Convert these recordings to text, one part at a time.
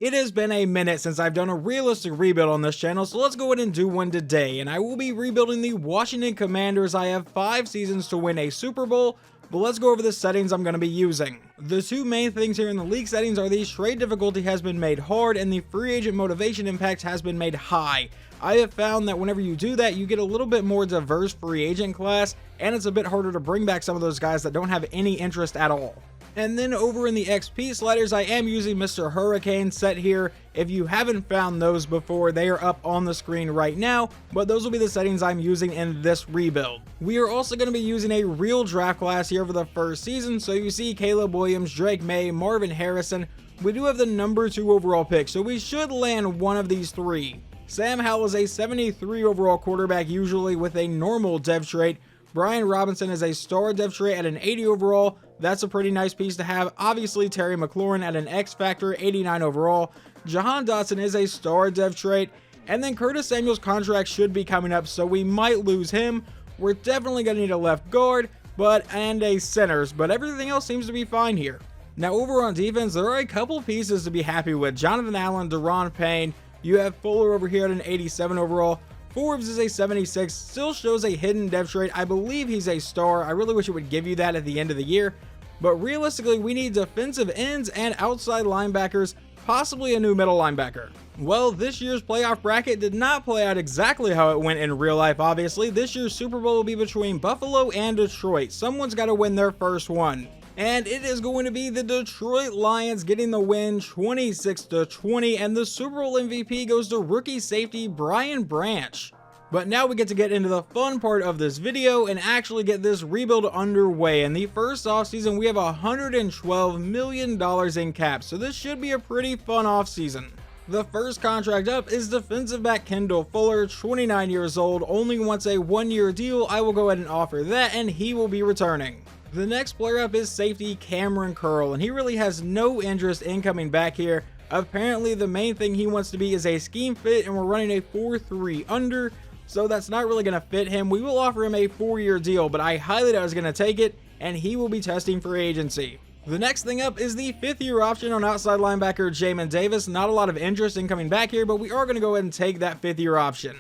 It has been a minute since I've done a realistic rebuild on this channel, so let's go ahead and do one today, and I will be rebuilding the Washington Commanders. I have 5 seasons to win a Super Bowl, but let's go over the settings I'm going to be using. The two main things here in the league settings are the trade difficulty has been made hard and the free agent motivation impact has been made high. I have found that whenever you do that, you get a little bit more diverse free agent class, and it's a bit harder to bring back some of those guys that don't have any interest at all. And then over in the XP sliders, I am using Mr. Hurricane set here. If you haven't found those before, they are up on the screen right now, but those will be the settings I'm using in this rebuild. We are also going to be using a real draft class here for the first season, so you see Caleb Williams, Drake May, Marvin Harrison. We do have the number 2 overall pick, so we should land one of these 3. Sam Howell is a 73 overall quarterback, usually with a normal dev trait. Brian Robinson is a star dev trait at an 80 overall. That's a pretty nice piece to have. Obviously, Terry McLaurin at an X Factor, 89 overall. Jahan Dotson is a star dev trait. And then Curtis Samuel's contract should be coming up, so we might lose him. We're definitely going to need a left guard, and a centers, but everything else seems to be fine here. Now, over on defense, there are a couple pieces to be happy with. Jonathan Allen, Deron Payne. You have Fuller over here at an 87 overall. Forbes is a 76, still shows a hidden dev trait. I believe he's a star. I really wish it would give you that at the end of the year. But realistically, we need defensive ends and outside linebackers, possibly a new middle linebacker. Well, this year's playoff bracket did not play out exactly how it went in real life, obviously. This year's Super Bowl will be between Buffalo and Detroit. Someone's got to win their first one. And it is going to be the Detroit Lions getting the win 26-20, and the Super Bowl MVP goes to rookie safety Brian Branch. But now we get to get into the fun part of this video and actually get this rebuild underway. In the first offseason, we have $112 million in cap, so this should be a pretty fun offseason. The first contract up is defensive back Kendall Fuller, 29 years old, only wants a 1-year deal. I will go ahead and offer that, and he will be returning. The next player up is safety Cameron Curl, and he really has no interest in coming back here. Apparently, the main thing he wants to be is a scheme fit, and we're running a 4-3 under, so that's not really going to fit him. We will offer him a 4-year deal, but I highly doubt he's going to take it, and he will be testing for agency. The next thing up is the 5th-year option on outside linebacker Jamin Davis. Not a lot of interest in coming back here, but we are going to go ahead and take that 5th-year option.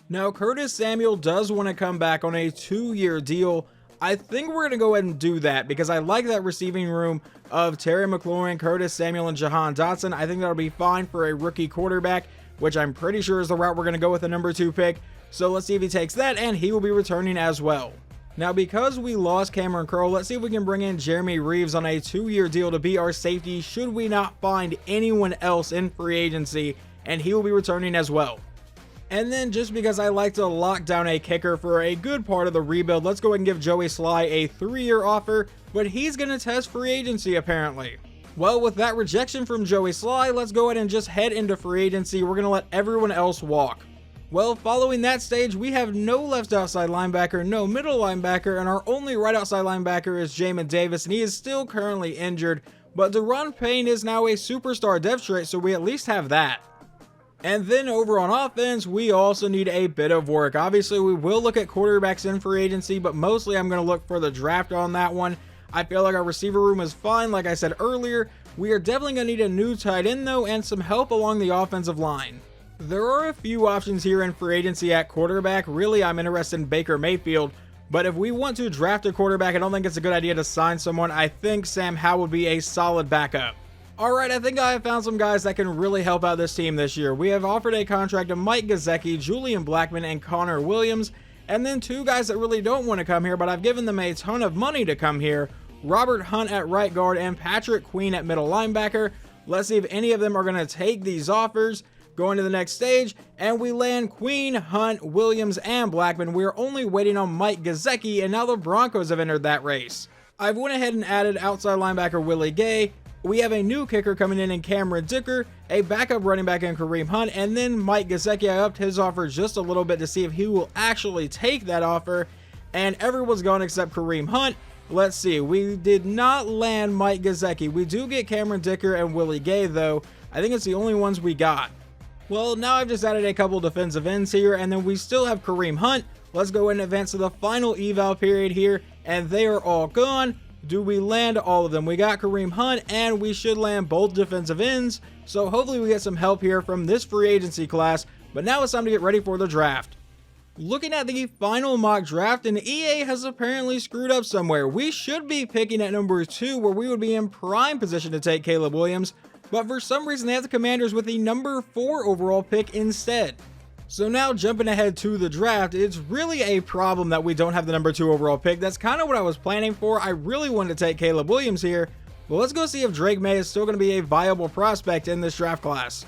Now, Curtis Samuel does want to come back on a 2-year deal. I think we're going to go ahead and do that because I like that receiving room of Terry McLaurin, Curtis Samuel, and Jahan Dotson. I think that'll be fine for a rookie quarterback, which I'm pretty sure is the route we're going to go with the number 2 pick. So let's see if he takes that, and he will be returning as well. Now, because we lost Cameron Curl, let's see if we can bring in Jeremy Reeves on a 2-year deal to be our safety should we not find anyone else in free agency, and he will be returning as well. And then just because I like to lock down a kicker for a good part of the rebuild, let's go ahead and give Joey Sly a 3-year offer, but he's going to test free agency apparently. Well, with that rejection from Joey Sly, let's go ahead and just head into free agency. We're going to let everyone else walk. Well, following that stage, we have no left outside linebacker, no middle linebacker, and our only right outside linebacker is Jamin Davis, and he is still currently injured, but Deron Payne is now a superstar dev trait, so we at least have that. And then over on offense, we also need a bit of work. Obviously, we will look at quarterbacks in free agency, but mostly I'm going to look for the draft on that one. I feel like our receiver room is fine, like I said earlier. We are definitely going to need a new tight end, though, and some help along the offensive line. There are a few options here in free agency at quarterback. Really, I'm interested in Baker Mayfield, but if we want to draft a quarterback, I don't think it's a good idea to sign someone. I think Sam Howell would be a solid backup. Alright, I think I have found some guys that can really help out this team this year. We have offered a contract to Mike Gesicki, Julian Blackmon, and Connor Williams, and then 2 guys that really don't want to come here, but I've given them a ton of money to come here. Robert Hunt at right guard and Patrick Queen at middle linebacker. Let's see if any of them are going to take these offers. Going to the next stage, and we land Queen, Hunt, Williams, and Blackmon. We're only waiting on Mike Gesicki, and now the Broncos have entered that race. I've went ahead and added outside linebacker Willie Gay. We have a new kicker coming in Cameron Dicker, a backup running back in Kareem Hunt, and then Mike Gesicki. I upped his offer just a little bit to see if he will actually take that offer, and everyone's gone except Kareem Hunt. Let's see, we did not land Mike Gesicki. We do get Cameron Dicker and Willie Gay, though. I think it's the only ones we got. Well, now I've just added a couple defensive ends here, and then we still have Kareem Hunt. Let's go ahead and advance to the final eval period here, and they are all gone. Do we land all of them? We got Kareem Hunt, and we should land both defensive ends, so hopefully we get some help here from this free agency class, but now it's time to get ready for the draft. Looking at the final mock draft, and EA has apparently screwed up somewhere. We should be picking at number 2, where we would be in prime position to take Caleb Williams, but for some reason they have the Commanders with the number 4 overall pick instead. So now jumping ahead to the draft, it's really a problem that we don't have the number 2 overall pick. That's kind of what I was planning for. I really wanted to take Caleb Williams here, but let's go see if Drake Maye is still going to be a viable prospect in this draft class.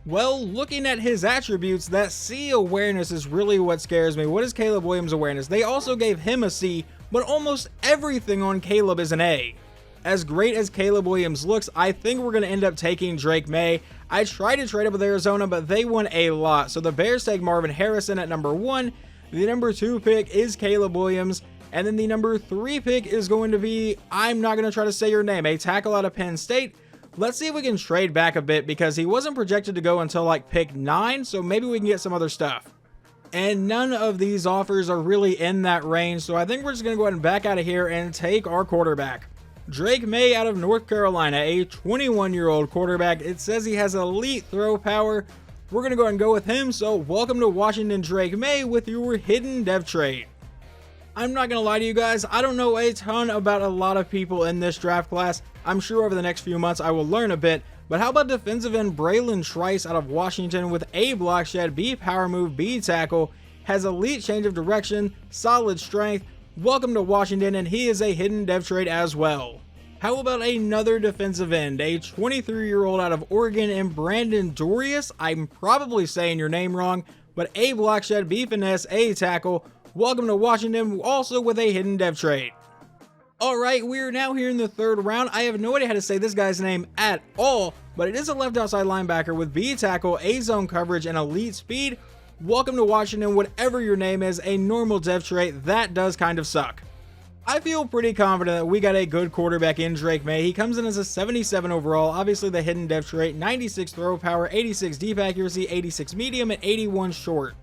Well, looking at his attributes, that C awareness is really what scares me. What is Caleb Williams' awareness? They also gave him a C, but almost everything on Caleb is an A. As great as Caleb Williams looks, I think we're going to end up taking Drake Maye. I tried to trade up with Arizona, but they won a lot. So the Bears take Marvin Harrison at number 1. The number 2 pick is Caleb Williams. And then the number 3 pick is going to be, I'm not going to try to say your name, a tackle out of Penn State. Let's see if we can trade back a bit because he wasn't projected to go until like pick 9, so maybe we can get some other stuff. And none of these offers are really in that range, so I think we're just going to go ahead and back out of here and take our quarterback. Drake Maye out of North Carolina, a 21-year-old quarterback. It says he has elite throw power. We're going to go ahead and go with him, so welcome to Washington, Drake Maye, with your hidden dev trait. I'm not going to lie to you guys, I don't know a ton about a lot of people in this draft class. I'm sure over the next few months I will learn a bit, but how about defensive end Braylon Trice out of Washington with A block shed, B power move, B tackle, has elite change of direction, solid strength. Welcome to Washington, and he is a hidden dev trait as well. How about another defensive end, a 23-year-old out of Oregon and Brandon Dorius? I'm probably saying your name wrong, but A block shed, B finesse, A tackle. Welcome to Washington, also with a hidden dev trait. Alright, we are now here in the 3rd round. I have no idea how to say this guy's name at all, but it is a left outside linebacker with B tackle, A zone coverage, and elite speed. Welcome to Washington, whatever your name is, a normal dev trait. That does kind of suck. I feel pretty confident that we got a good quarterback in Drake Maye. He comes in as a 77 overall, obviously the hidden dev trait, 96 throw power, 86 deep accuracy, 86 medium, and 81 short.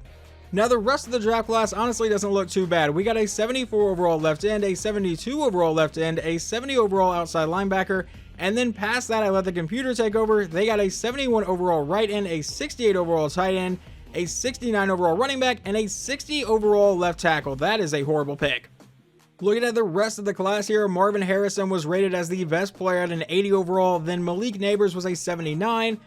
Now the rest of the draft class honestly doesn't look too bad. We got a 74 overall left end, a 72 overall left end, a 70 overall outside linebacker, and then past that I let the computer take over. They got a 71 overall right end, a 68 overall tight end, a 69 overall running back, and a 60 overall left tackle. That is a horrible pick. Looking at the rest of the class here, Marvin Harrison was rated as the best player at an 80 overall, then Malik Neighbors was a 79.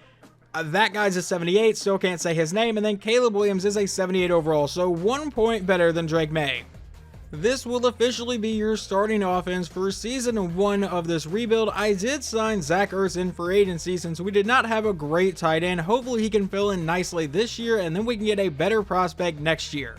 That guy's a 78, still can't say his name, and then Caleb Williams is a 78 overall, so 1 point better than Drake Maye. This will officially be your starting offense for season 1 of this rebuild. I did sign Zach Ertz in for agency since we did not have a great tight end. Hopefully he can fill in nicely this year, and then we can get a better prospect next year.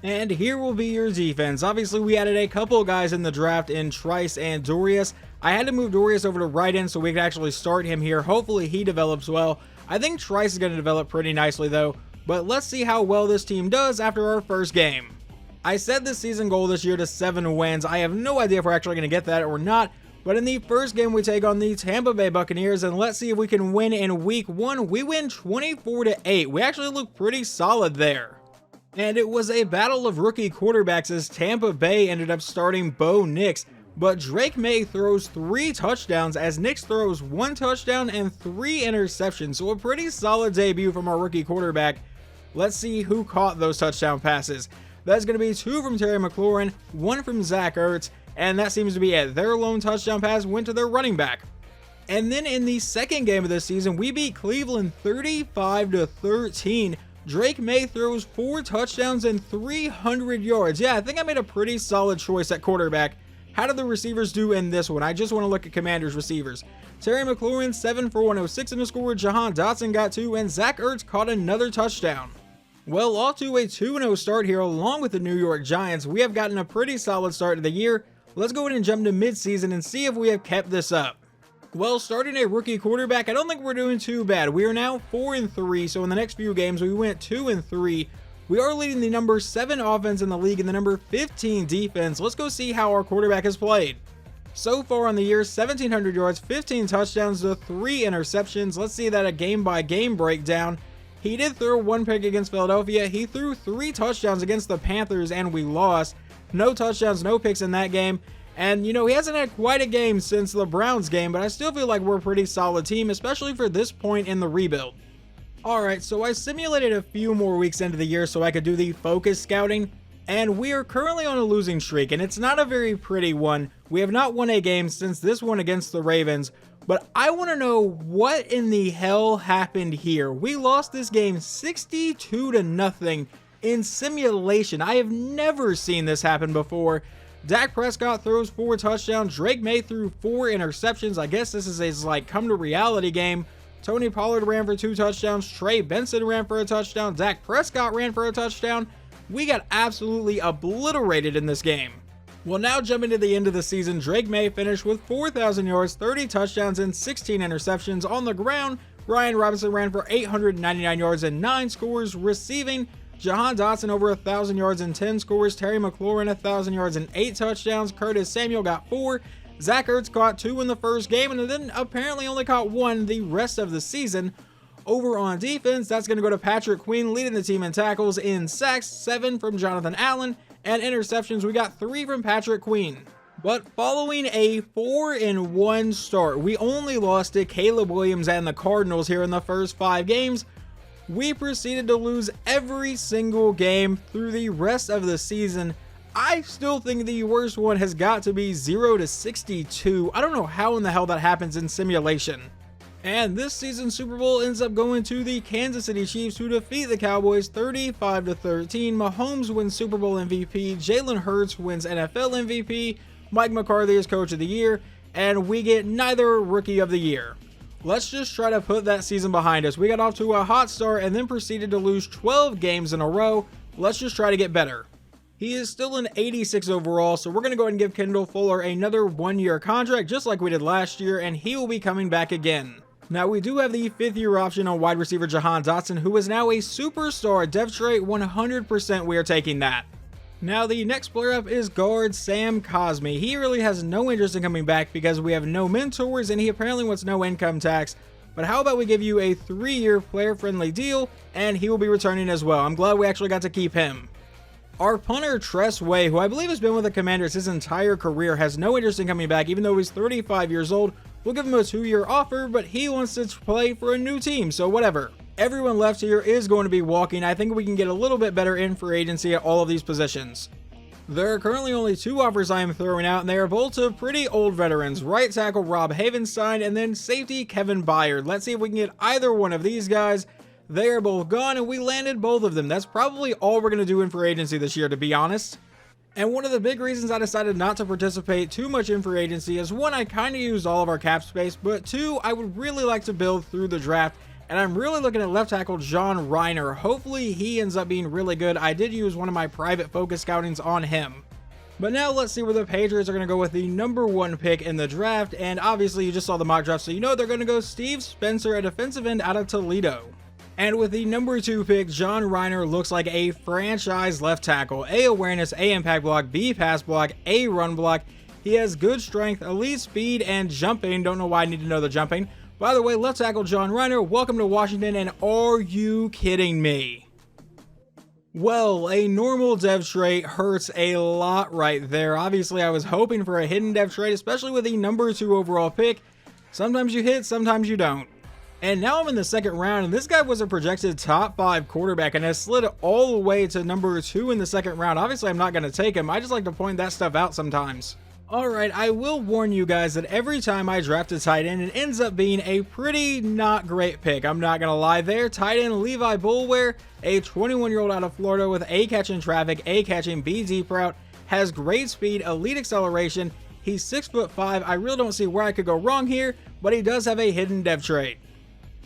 And here will be your defense. Obviously we added a couple guys in the draft in Trice and Dorius. I had to move Dorius over to right end so we could actually start him here. Hopefully he develops well. I think Trice is going to develop pretty nicely though, but let's see how well this team does after our first game. I set the season goal this year to 7 wins. I have no idea if we're actually going to get that or not, but in the first game we take on the Tampa Bay Buccaneers, and let's see if we can win in week 1. We win 24-8. We actually look pretty solid there. And it was a battle of rookie quarterbacks as Tampa Bay ended up starting Bo Nix. But Drake Maye throws 3 touchdowns as Nix throws 1 touchdown and 3 interceptions. So a pretty solid debut from our rookie quarterback. Let's see who caught those touchdown passes. That's going to be 2 from Terry McLaurin, 1 from Zach Ertz, and that seems to be it. Their lone touchdown pass went to their running back. And then in the second game of the season, we beat Cleveland 35-13. Drake Maye throws 4 touchdowns and 300 yards. Yeah, I think I made a pretty solid choice at quarterback. How did the receivers do in this one? I just want to look at Commanders receivers. Terry McLaurin, 7 for 106 in the score. Jahan Dotson got 2, and Zach Ertz caught another touchdown. Well, off to a 2-0 start here along with the New York Giants. We have gotten a pretty solid start to the year. Let's go ahead and jump to midseason and see if we have kept this up. Well, starting a rookie quarterback, I don't think we're doing too bad. We are now 4-3, so in the next few games we went 2-3. We are leading the number 7 offense in the league and the number 15 defense. Let's go see how our quarterback has played. So far on the year, 1,700 yards, 15 touchdowns to 3 interceptions. Let's see that a game-by-game breakdown. He did throw 1 pick against Philadelphia. He threw 3 touchdowns against the Panthers and we lost. No touchdowns, no picks in that game. And, you know, he hasn't had quite a game since the Browns game, but I still feel like we're a pretty solid team, especially for this point in the rebuild. Alright, so I simulated a few more weeks into the year so I could do the focus scouting, and we are currently on a losing streak, and it's not a very pretty one. We have not won a game since this one against the Ravens, but I want to know what in the hell happened here. We lost this game 62-0 in simulation. I have never seen this happen before. Dak Prescott throws 4 touchdowns. Drake May threw 4 interceptions. I guess this is his, like, come to reality game. Tony Pollard ran for 2 touchdowns. Trey Benson ran for a touchdown. Dak Prescott ran for a touchdown. We got absolutely obliterated in this game. Well, now jumping to the end of the season, Drake May finished with 4,000 yards, 30 touchdowns, and 16 interceptions on the ground. Ryan Robinson ran for 899 yards and 9 scores receiving. Jahan Dotson over 1,000 yards and 10 scores. Terry McLaurin 1,000 yards and 8 touchdowns. Curtis Samuel got 4. Zach Ertz caught 2 in the first game and then apparently only caught 1 the rest of the season. Over on defense, that's going to go to Patrick Queen, leading the team in tackles. In sacks, 7 from Jonathan Allen, and interceptions, we got 3 from Patrick Queen. But following a 4-1 start, we only lost to Caleb Williams and the Cardinals here in the first 5 games. We proceeded to lose every single game through the rest of the season. I still think the worst one has got to be 0-62. I don't know how in the hell that happens in simulation. And this season's Super Bowl ends up going to the Kansas City Chiefs, who defeat the Cowboys 35-13. Mahomes wins Super Bowl MVP. Jalen Hurts wins NFL MVP. Mike McCarthy is Coach of the Year. And we get neither Rookie of the Year. Let's just try to put that season behind us. We got off to a hot start and then proceeded to lose 12 games in a row. Let's just try to get better. He is still an 86 overall, so we're going to go ahead and give Kendall Fuller another 1-year contract just like we did last year, and he will be coming back again. Now, we do have the 5th-year option on wide receiver Jahan Dotson, who is now a superstar depth trait. 100% we are taking that. Now, the next player up is guard Sam Cosmi. He really has no interest in coming back because we have no mentors and he apparently wants no income tax. But how about we give you a 3-year player-friendly deal and he will be returning as well. I'm glad we actually got to keep him. Our punter Tress Way, who I believe has been with the Commanders his entire career, has no interest in coming back even though he's 35 years old. We'll give him a 2-year offer, but he wants to play for a new team, so whatever. Everyone left here is going to be walking. I think we can get a little bit better in free agency at all of these positions. There are currently only 2 offers I am throwing out, and they are both to pretty old veterans. Right tackle Rob Havenstein, and then safety Kevin Byard. Let's see if we can get either one of these guys. They are both gone, and we landed both of them. That's probably all we're going to do in free agency this year, to be honest. And one of the big reasons I decided not to participate too much in free agency is 1, I kind of used all of our cap space, but 2, I would really like to build through the draft. And I'm really looking at left tackle John Reiner. Hopefully he ends up being really good. I did use one of my private focus scoutings on him. But now let's see where the Patriots are going to go with the number 1 pick in the draft. And obviously you just saw the mock draft, so you know they're going to go Steve Spencer, a defensive end out of Toledo. And with the number 2 pick, John Reiner looks like a franchise left tackle. A awareness, A impact block, B pass block, A run block. He has good strength, elite speed, and jumping. Don't know why I need to know the jumping. By the way, left tackle John Reiner, welcome to Washington, and are you kidding me? Well, a normal dev trait hurts a lot right there. Obviously, I was hoping for a hidden dev trait, especially with the number 2 overall pick. Sometimes you hit, sometimes you don't. And now I'm in the 2nd round, and this guy was a projected top 5 quarterback and has slid all the way to number 2 in the 2nd round. Obviously, I'm not going to take him. I just like to point that stuff out sometimes. Alright, I will warn you guys that every time I draft a tight end, it ends up being a pretty not great pick. I'm not going to lie there. Tight end Levi Boulware, a 21-year-old out of Florida with A catch in traffic, A catching, B deep route, has great speed, elite acceleration. He's 6'5". I really don't see where I could go wrong here, but he does have a hidden dev trait.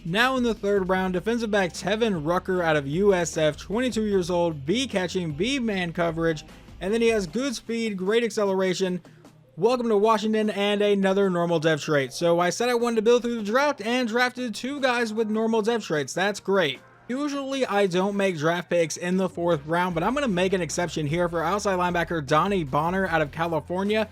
Now in the 3rd round, defensive back Tevin Rucker out of USF, 22 years old, B catching, B man coverage, and then he has good speed, great acceleration. Welcome to Washington, and another normal dev trait. So I said I wanted to build through the draft and drafted 2 guys with normal dev traits. That's great. Usually I don't make draft picks in the 4th round, but I'm going to make an exception here for outside linebacker Donnie Bonner out of California.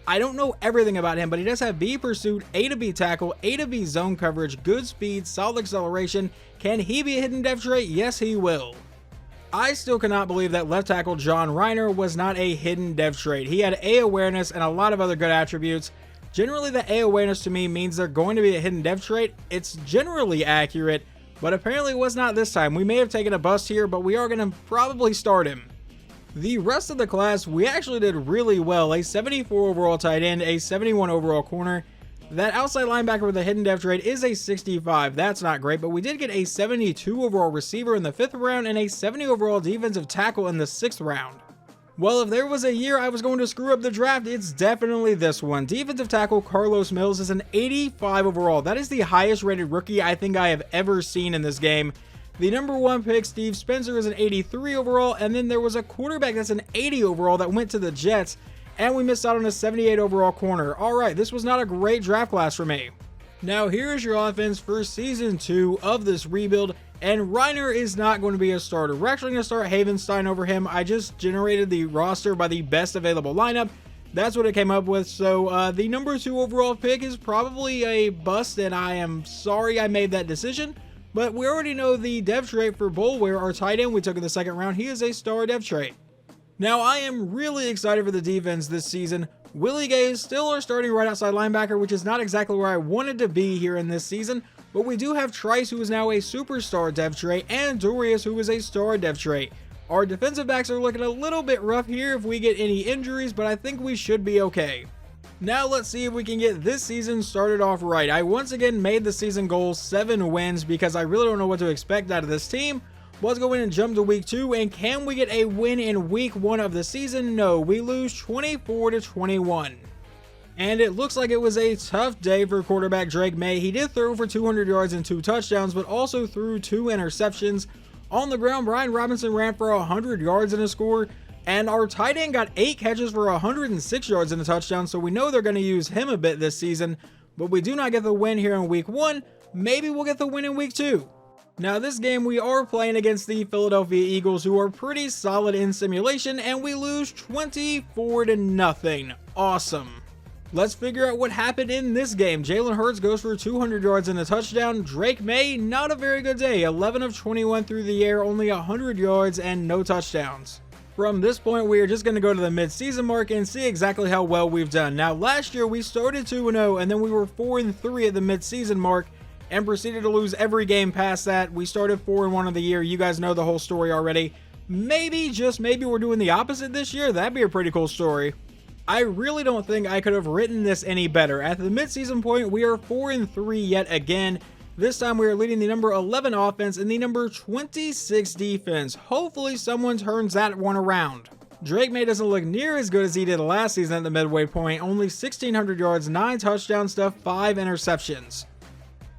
I don't know everything about him, but he does have B pursuit, A to B tackle, A to B zone coverage, good speed, solid acceleration. Can he be a hidden dev trait? Yes, he will. I still cannot believe that left tackle John Reiner was not a hidden dev trait. He had A awareness and a lot of other good attributes. Generally, the A awareness to me means they're going to be a hidden dev trait. It's generally accurate, but apparently it was not this time. We may have taken a bust here, but we are going to probably start him. The rest of the class, we actually did really well. A 74 overall tight end, a 71 overall corner. That outside linebacker with a hidden dev trait is a 65. That's not great, but we did get a 72 overall receiver in the 5th round and a 70 overall defensive tackle in the 6th round. Well, if there was a year I was going to screw up the draft, it's definitely this one. Defensive tackle Carlos Mills is an 85 overall. That is the highest rated rookie I think I have ever seen in this game. The number 1 pick, Steve Spencer, is an 83 overall, and then there was a quarterback that's an 80 overall that went to the Jets, and we missed out on a 78 overall corner. Alright, this was not a great draft class for me. Now here is your offense for Season 2 of this rebuild, and Reiner is not going to be a starter. We're actually going to start Havenstein over him. I just generated the roster by the best available lineup. That's what it came up with, so the number 2 overall pick is probably a bust, and I am sorry I made that decision. But we already know the dev trait for Boulware, our tight end we took in the 2nd round. He is a star dev trait. Now, I am really excited for the defense this season. Willie Gay is still our starting right outside linebacker, which is not exactly where I wanted to be here in this season. But we do have Trice, who is now a superstar dev trait, and Dorius, who is a star dev trait. Our defensive backs are looking a little bit rough here if we get any injuries, but I think we should be okay. Now let's see if we can get this season started off right. I once again made the season goal 7 wins because I really don't know what to expect out of this team. Let's go in and jump to week 2, and can we get a win in week 1 of the season? No, we lose 24-21. And it looks like it was a tough day for quarterback Drake Maye. He did throw for 200 yards and 2 touchdowns, but also threw 2 interceptions. On the ground, Brian Robinson ran for 100 yards and a score. And our tight end got 8 catches for 106 yards and a touchdown, so we know they're going to use him a bit this season. But we do not get the win here in week 1. Maybe we'll get the win in week 2. Now this game we are playing against the Philadelphia Eagles, who are pretty solid in simulation, and we lose 24-0. Awesome. Let's figure out what happened in this game. Jalen Hurts goes for 200 yards and a touchdown. Drake Maye, not a very good day. 11 of 21 through the air, only 100 yards and no touchdowns. From this point, we are just going to go to the mid-season mark and see exactly how well we've done. Now, last year we started 2-0, and then we were 4-3 at the mid-season mark and proceeded to lose every game past that. We started 4-1 of the year. You guys know the whole story already. Maybe, just maybe, we're doing the opposite this year. That'd be a pretty cool story. I really don't think I could have written this any better. At the mid-season point, we are 4-3 yet again. This time we are leading the number 11 offense and the number 26 defense. Hopefully someone turns that one around. Drake Maye doesn't look near as good as he did last season at the midway point. Only 1,600 yards, 9 touchdowns to 5 interceptions.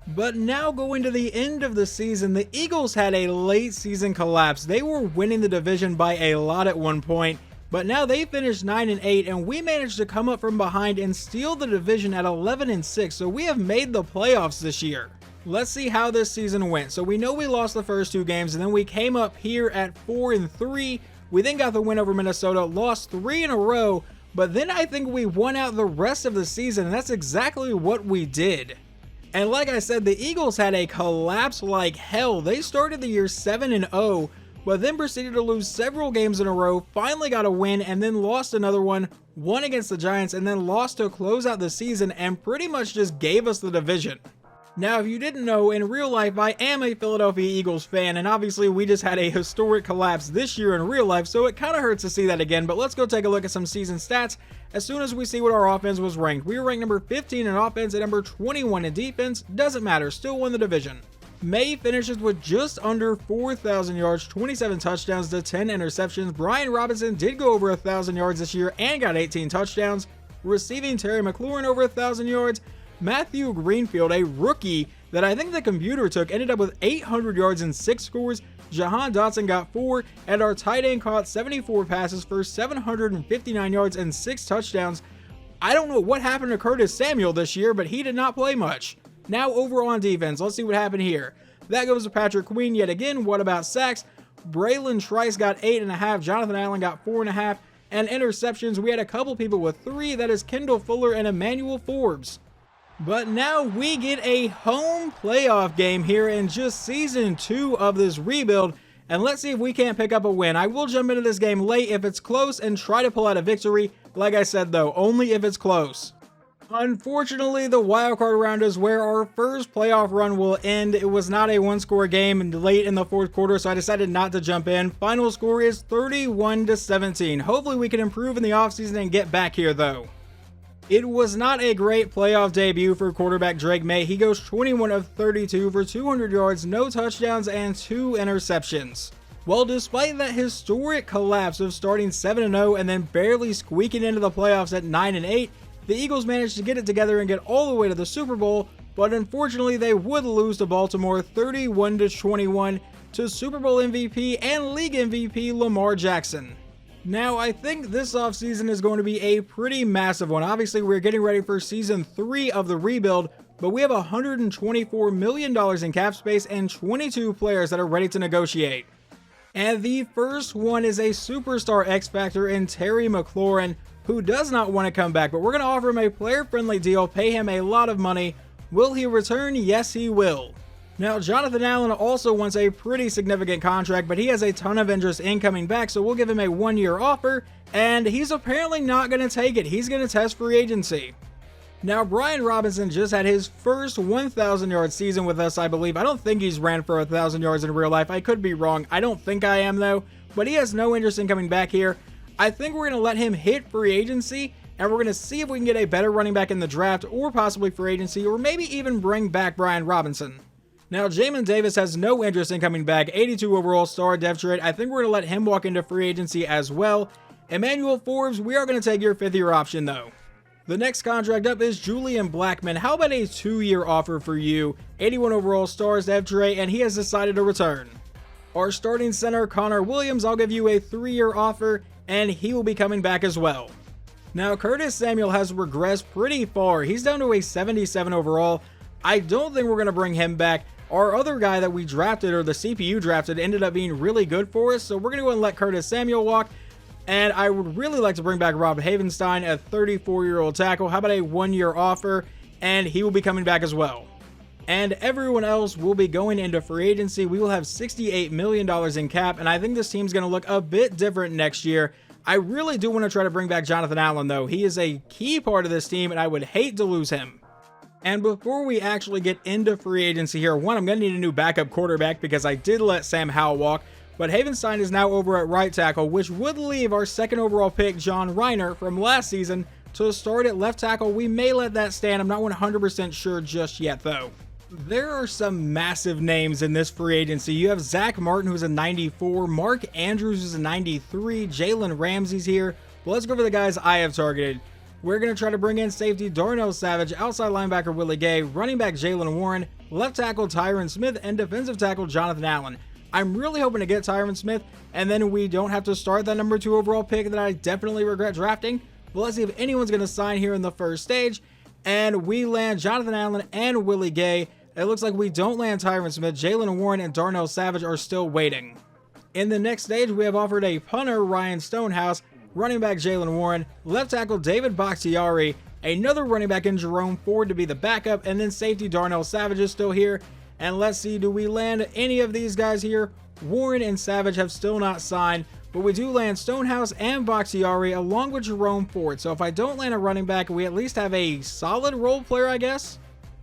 But now going to the end of the season, the Eagles had a late season collapse. They were winning the division by a lot at one point, but now they finished 9-8, and we managed to come up from behind and steal the division at 11-6, so we have made the playoffs this year. Let's see how this season went. So we know we lost the first 2 games, and then we came up here at 4-3. We then got the win over Minnesota, lost 3 in a row, but then I think we won out the rest of the season, and that's exactly what we did. And like I said, the Eagles had a collapse like hell. They started the year 7-0, but then proceeded to lose several games in a row, finally got a win, and then lost another one, won against the Giants, and then lost to close out the season, and pretty much just gave us the division. Now, if you didn't know, in real life, I am a Philadelphia Eagles fan, and obviously we just had a historic collapse this year in real life, so it kind of hurts to see that again, but let's go take a look at some season stats as soon as we see what our offense was ranked. We were ranked number 15 in offense and number 21 in defense. Doesn't matter, still won the division. Maye finishes with just under 4,000 yards, 27 touchdowns to 10 interceptions. Brian Robinson did go over 1,000 yards this year and got 18 touchdowns. Receiving, Terry McLaurin over 1,000 yards. Matthew Greenfield, a rookie that I think the computer took, ended up with 800 yards and 6 scores. Jahan Dotson got 4, and our tight end caught 74 passes for 759 yards and 6 touchdowns. I don't know what happened to Curtis Samuel this year, but he did not play much. Now over on defense, let's see what happened here. That goes to Patrick Queen yet again. What about sacks? Braylon Trice got 8.5, Jonathan Allen got 4.5, and interceptions, we had a couple people with 3. That is Kendall Fuller and Emmanuel Forbes. But now we get a home playoff game here in just season 2 of this rebuild, and let's see if we can't pick up a win. I will jump into this game late if it's close and try to pull out a victory. Like I said though, only if it's close. Unfortunately, the wildcard round is where our first playoff run will end. It was not a one-score game and late in the fourth quarter, so I decided not to jump in. Final score is 31-17. Hopefully we can improve in the offseason and get back here though. It was not a great playoff debut for quarterback Drake Maye. He goes 21 of 32 for 200 yards, no touchdowns, and 2 interceptions. Well, despite that historic collapse of starting 7-0 and then barely squeaking into the playoffs at 9-8, the Eagles managed to get it together and get all the way to the Super Bowl, but unfortunately they would lose to Baltimore 31-21 to Super Bowl MVP and League MVP Lamar Jackson. Now, I think this offseason is going to be a pretty massive one. Obviously, we're getting ready for Season 3 of the rebuild, but we have $124 million in cap space and 22 players that are ready to negotiate. And the first one is a superstar X-Factor in Terry McLaurin, who does not want to come back, but we're going to offer him a player-friendly deal, pay him a lot of money. Will he return? Yes, he will. Now, Jonathan Allen also wants a pretty significant contract, but he has a ton of interest in coming back, so we'll give him a one-year offer, and he's apparently not going to take it. He's going to test free agency. Now, Brian Robinson just had his first 1,000-yard season with us, I believe. I don't think he's ran for 1,000 yards in real life. I could be wrong. I don't think I am, though, but he has no interest in coming back here. I think we're going to let him hit free agency, and we're going to see if we can get a better running back in the draft, or possibly free agency, or maybe even bring back Brian Robinson. Now, Jamin Davis has no interest in coming back, 82 overall star depth trade. I think we're going to let him walk into free agency as well. Emmanuel Forbes, we are going to take your 5th-year option, though. The next contract up is Julian Blackmon. How about a 2-year offer for you? 81 overall stars depth trade, and he has decided to return. Our starting center, Connor Williams, I'll give you a 3-year offer, and he will be coming back as well. Now, Curtis Samuel has regressed pretty far. He's down to a 77 overall. I don't think we're going to bring him back. Our other guy that we drafted, or the CPU drafted, ended up being really good for us, so we're going to go and let Curtis Samuel walk. And I would really like to bring back Rob Havenstein, a 34-year-old tackle. How about a 1-year offer? And he will be coming back as well. And everyone else will be going into free agency. We will have $68 million in cap, and I think this team's going to look a bit different next year. I really do want to try to bring back Jonathan Allen, though. He is a key part of this team, and I would hate to lose him. And before we actually get into free agency here, one, I'm going to need a new backup quarterback because I did let Sam Howell walk. But Havenstein is now over at right tackle, which would leave our 2nd overall pick, John Reiner, from last season to start at left tackle. We may let that stand. I'm not 100% sure just yet, though. There are some massive names in this free agency. You have Zach Martin, who's a 94, Mark Andrews, who's a 93, Jalen Ramsey's here. But let's go over the guys I have targeted. We're going to try to bring in safety Darnell Savage, outside linebacker Willie Gay, running back Jalen Warren, left tackle Tyron Smith, and defensive tackle Jonathan Allen. I'm really hoping to get Tyron Smith, and then we don't have to start that number 2 overall pick that I definitely regret drafting. But let's see if anyone's going to sign here in the first stage. And we land Jonathan Allen and Willie Gay. It looks like we don't land Tyron Smith. Jalen Warren and Darnell Savage are still waiting. In the next stage, we have offered a punter, Ryan Stonehouse, running back Jalen Warren, left tackle David Bakhtiari, another running back in Jerome Ford to be the backup, and then safety Darnell Savage is still here. And let's see, do we land any of these guys here? Warren and Savage have still not signed, but we do land Stonehouse and Bakhtiari along with Jerome Ford. So if I don't land a running back, we at least have a solid role player, I guess.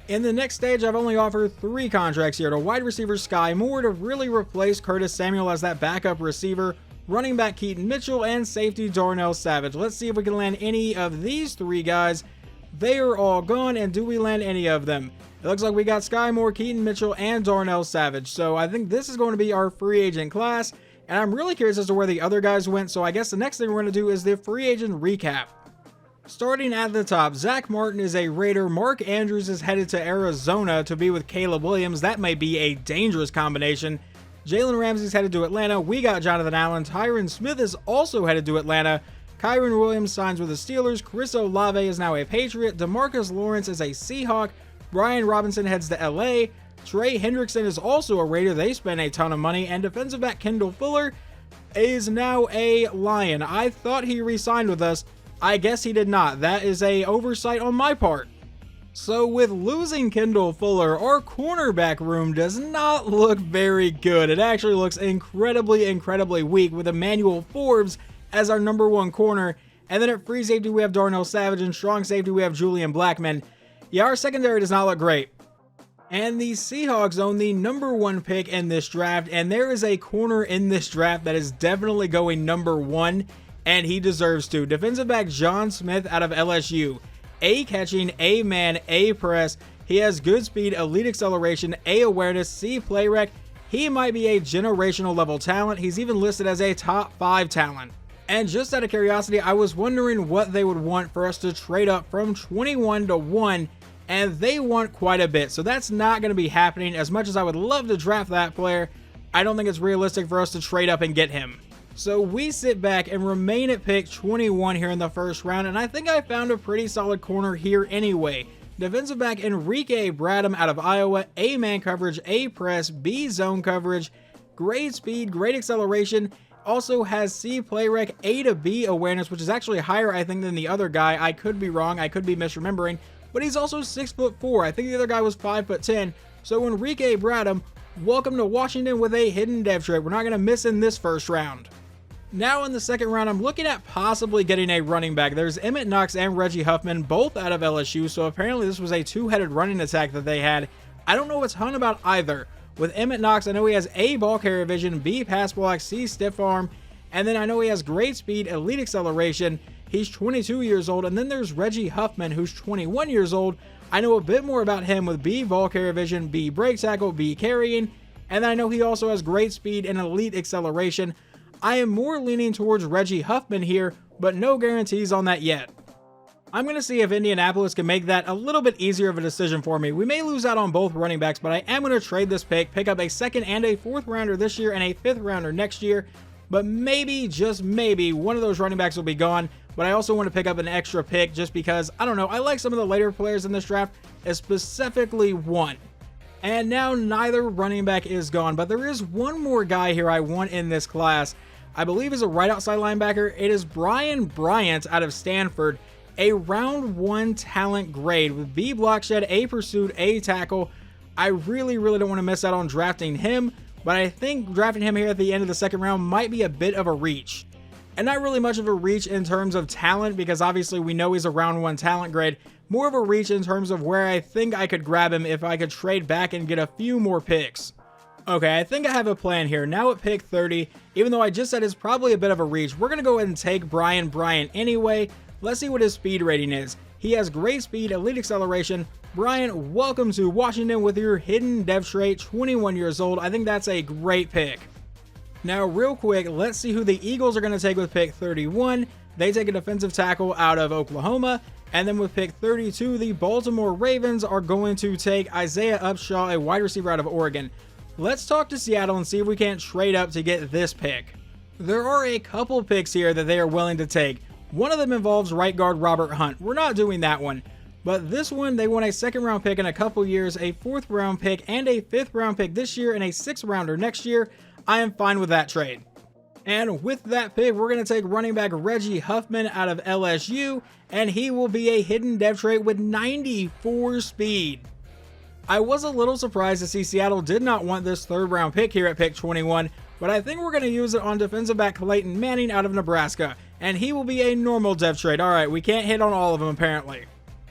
In the next stage, I've only offered 3 contracts here to wide receiver Sky Moore to really replace Curtis Samuel as that backup receiver, running back Keaton Mitchell, and safety Darnell Savage. Let's see if we can land any of these 3 guys. They are all gone, and do we land any of them? It looks like we got Sky Moore, Keaton Mitchell, and Darnell Savage. So I think this is going to be our free agent class, and I'm really curious as to where the other guys went. So I guess the next thing we're going to do is the free agent recap. Starting at the top, Zach Martin is a Raider. Mark Andrews is headed to Arizona to be with Caleb Williams. That may be a dangerous combination. Jalen Ramsey's headed to Atlanta. We got Jonathan Allen. Tyron Smith is also headed to Atlanta. Kyron Williams signs with the Steelers. Chris Olave is now a Patriot. DeMarcus Lawrence is a Seahawk. Brian Robinson heads to LA. Trey Hendrickson is also a Raider. They spent a ton of money. And defensive back Kendall Fuller is now a Lion. I thought he re-signed with us. I guess he did not. That is a oversight on my part. So with losing Kendall Fuller, our cornerback room does not look very good. It actually looks incredibly weak with Emmanuel Forbes as our #1 corner. And then at free safety, we have Darnell Savage, and strong safety, we have Julian Blackman. Yeah, our secondary does not look great. And the Seahawks own the #1 pick in this draft, and there is a corner in this draft that is definitely going #1, and he deserves to. Defensive back John Smith out of LSU. A catching, A man, A press. He has good speed, elite acceleration, A awareness, C play rec. He might be a generational level talent. He's even listed as a top 5 talent. And just out of curiosity, I was wondering what they would want for us to trade up from 21 to 1, and they want quite a bit. So that's not going to be happening. As much as I would love to draft that player, I don't think it's realistic for us to trade up and get him. So we sit back and remain at pick 21 here in the first round, and I think I found a pretty solid corner here anyway. Defensive back Enrique Bradham out of Iowa, A man coverage, A press, B zone coverage, great speed, great acceleration, also has C play rec, A to B awareness, which is actually higher I think than the other guy. I could be wrong, I could be misremembering, but he's also 6'4". I think the other guy was 5'10". So Enrique Bradham, welcome to Washington with a hidden dev trait. We're not going to miss in this first round. Now in the second round, I'm looking at possibly getting a running back. There's Emmett Knox and Reggie Huffman, both out of LSU, so apparently this was a two-headed running attack that they had. I don't know a ton about either. With Emmett Knox, I know he has A ball carrier vision, B pass block, C stiff arm, and then I know he has great speed, elite acceleration. He's 22 years old, and then there's Reggie Huffman, who's 21 years old. I know a bit more about him with B ball carrier vision, B break tackle, B carrying, and then I know he also has great speed and elite acceleration. I am more leaning towards Reggie Huffman here, but no guarantees on that yet. I'm going to see if Indianapolis can make that a little bit easier of a decision for me. We may lose out on both running backs, but I am going to trade this pick up a second and a 4th rounder this year and a 5th rounder next year. But maybe, just maybe, one of those running backs will be gone. But I also want to pick up an extra pick just because, I don't know, I like some of the later players in this draft, specifically one. And now neither running back is gone, but there is one more guy here I want in this class. I believe is a right outside linebacker. It is Brian Bryant out of Stanford, a round 1 talent grade with B block shed, A pursuit, A tackle. I really don't want to miss out on drafting him, but I think drafting him here at the end of the second round might be a bit of a reach. And not really much of a reach in terms of talent, because obviously we know he's a round 1 talent grade. More of a reach in terms of where I think I could grab him if I could trade back and get a few more picks. Okay, I think I have a plan here. Now at pick 30, even though I just said it's probably a bit of a reach, we're going to go ahead and take Brian Bryant anyway. Let's see what his speed rating is. He has great speed, elite acceleration. Bryant, welcome to Washington with your hidden dev trait, 21 years old. I think that's a great pick. Now, real quick, let's see who the Eagles are going to take with pick 31. They take a defensive tackle out of Oklahoma. And then with pick 32, the Baltimore Ravens are going to take Isaiah Upshaw, a wide receiver out of Oregon. Let's talk to Seattle and see if we can't trade up to get this pick. There are a couple picks here that they are willing to take. One of them involves right guard Robert Hunt. We're not doing that one. But this one, they want a 2nd round pick in a couple years, a 4th round pick, and a 5th round pick this year, and a 6th rounder next year. I am fine with that trade. And with that pick, we're going to take running back Reggie Huffman out of LSU, and he will be a hidden dev trait with 94 speed. I was a little surprised to see Seattle did not want this 3rd round pick here at pick 21, but I think we're going to use it on defensive back Clayton Manning out of Nebraska, and he will be a normal dev trait. All right, we can't hit on all of them apparently.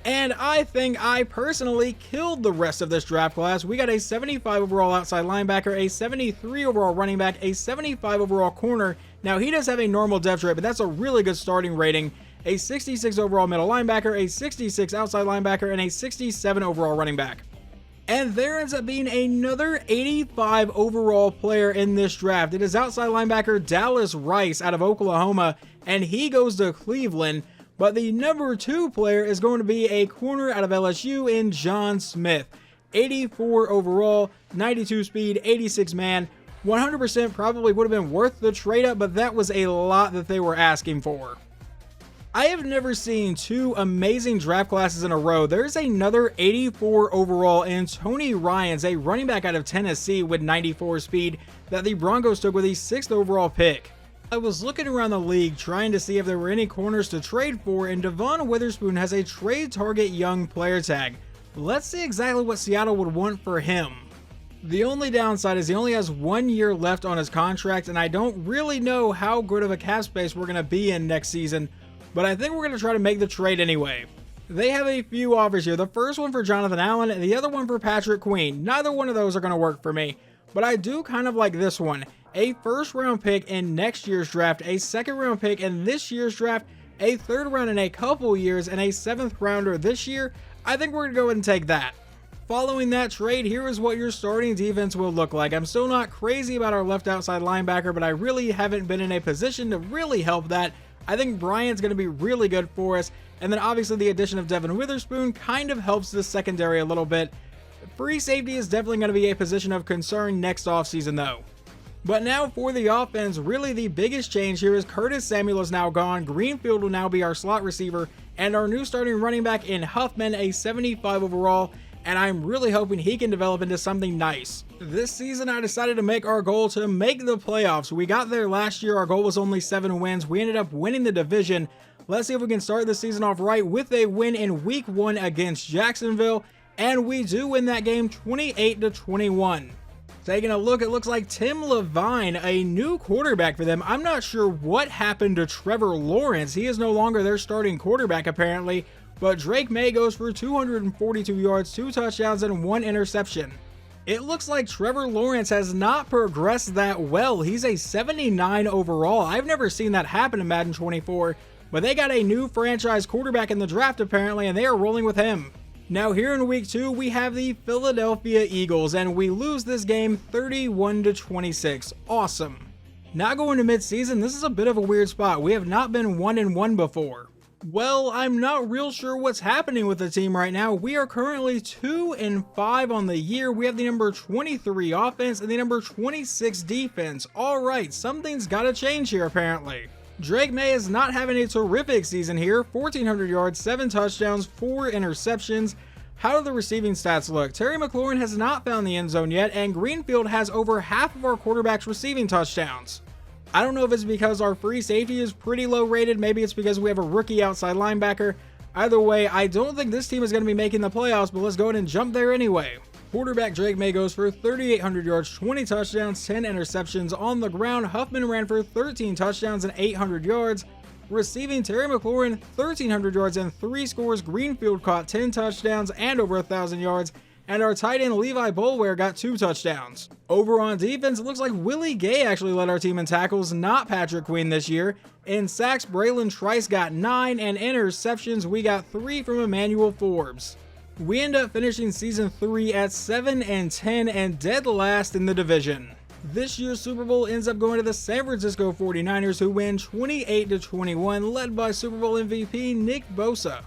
And I think I personally killed the rest of this draft class. We got a 75 overall outside linebacker, a 73 overall running back, a 75 overall corner. Now he does have a normal dev trait, but that's a really good starting rating. A 66 overall middle linebacker, a 66 outside linebacker, and a 67 overall running back. And there ends up being another 85 overall player in this draft. It is outside linebacker Dallas Rice out of Oklahoma, and he goes to Cleveland. But the number 2 player is going to be a corner out of LSU in John Smith. 84 overall, 92 speed, 86 man. 100% probably would have been worth the trade up, but that was a lot that they were asking for. I have never seen 2 amazing draft classes in a row. There's another 84 overall in Tony Ryans, a running back out of Tennessee with 94 speed that the Broncos took with the 6th overall pick. I was looking around the league trying to see if there were any corners to trade for, and Devon Witherspoon has a trade target young player tag. Let's see exactly what Seattle would want for him. The only downside is he only has 1 year left on his contract, and I don't really know how good of a cap space we're going to be in next season, but I think we're going to try to make the trade anyway. They have a few offers here. The first one for Jonathan Allen and the other one for Patrick Queen. Neither one of those are going to work for me, but I do kind of like this one. A first round pick in next year's draft, a second round pick in this year's draft, a third round in a couple years, and a 7th rounder this year. I think we're going to go ahead and take that. Following that trade, here is what your starting defense will look like. I'm still not crazy about our left outside linebacker, but I really haven't been in a position to really help that. I think Bryant's going to be really good for us. And then obviously the addition of Devin Witherspoon kind of helps the secondary a little bit. Free safety is definitely going to be a position of concern next offseason though. But now for the offense, really the biggest change here is Curtis Samuel is now gone. Greenfield will now be our slot receiver, and our new starting running back in Huffman, a 75 overall. And I'm really hoping he can develop into something nice. This season, I decided to make our goal to make the playoffs. We got there last year. Our goal was only 7 wins. We ended up winning the division. Let's see if we can start the season off right with a win in week 1 against Jacksonville. And we do win that game 28-21. Taking a look, it looks like Tim Levine, a new quarterback for them. I'm not sure what happened to Trevor Lawrence. He is no longer their starting quarterback apparently. But Drake May goes for 242 yards, 2 touchdowns, and 1 interception. It looks like Trevor Lawrence has not progressed that well. He's a 79 overall. I've never seen that happen in Madden 24, but they got a new franchise quarterback in the draft apparently, and they are rolling with him. Now here in week 2, we have the Philadelphia Eagles, and we lose this game 31-26. Awesome. Now going to midseason, this is a bit of a weird spot. We have not been 1-1 before. Well, I'm not real sure what's happening with the team right now. We are currently 2-5 on the year. We have the number 23 offense and the number 26 defense. All right, something's got to change here apparently. Drake May is not having a terrific season here. 1,400 yards, 7 touchdowns, 4 interceptions. How do the receiving stats look? Terry McLaurin has not found the end zone yet, and Greenfield has over half of our quarterbacks receiving touchdowns. I don't know if it's because our free safety is pretty low rated. Maybe it's because we have a rookie outside linebacker. Either way, I don't think this team is going to be making the playoffs, but let's go ahead and jump there anyway. Quarterback Drake May goes for 3,800 yards, 20 touchdowns, 10 interceptions. On the ground, Huffman ran for 13 touchdowns and 800 yards. Receiving, Terry McLaurin, 1,300 yards and 3 scores. Greenfield caught 10 touchdowns and over 1,000 yards. And our tight end Levi Boulware got 2 touchdowns. Over on defense, it looks like Willie Gay actually led our team in tackles, not Patrick Queen this year. In sacks, Braylon Trice got 9, and interceptions, we got 3 from Emmanuel Forbes. We end up finishing season 3 at 7-10 and dead last in the division. This year's Super Bowl ends up going to the San Francisco 49ers, who win 28-21, led by Super Bowl MVP Nick Bosa.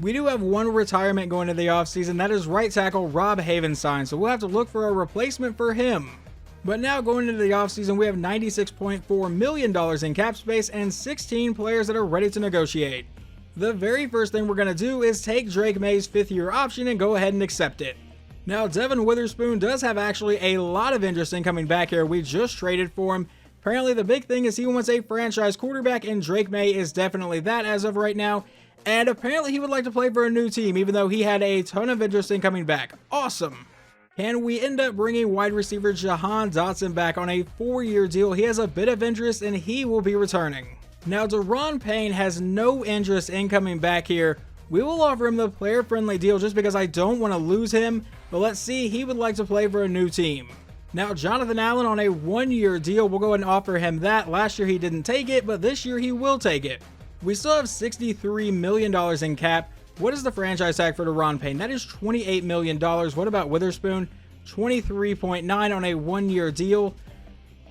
We do have one retirement going into the offseason. That is right tackle Rob Havenstein, so we'll have to look for a replacement for him. But now going into the offseason, we have $96.4 million in cap space and 16 players that are ready to negotiate. The very first thing we're going to do is take Drake May's 5th-year option and go ahead and accept it. Now, Devin Witherspoon does have actually a lot of interest in coming back here. We just traded for him. Apparently, the big thing is he wants a franchise quarterback, and Drake May is definitely that as of right now. And apparently, he would like to play for a new team, even though he had a ton of interest in coming back. Awesome. Can we end up bringing wide receiver Jahan Dotson back on a 4-year deal? He has a bit of interest, and he will be returning. Now, Deron Payne has no interest in coming back here. We will offer him the player-friendly deal just because I don't want to lose him, but let's see, he would like to play for a new team. Now, Jonathan Allen on a 1-year deal, we'll go ahead and offer him that. Last year he didn't take it, but this year he will take it. We still have $63 million in cap. What is the franchise tag for Deron Payne? That is $28 million. What about Witherspoon? 23.9 on a 1-year deal.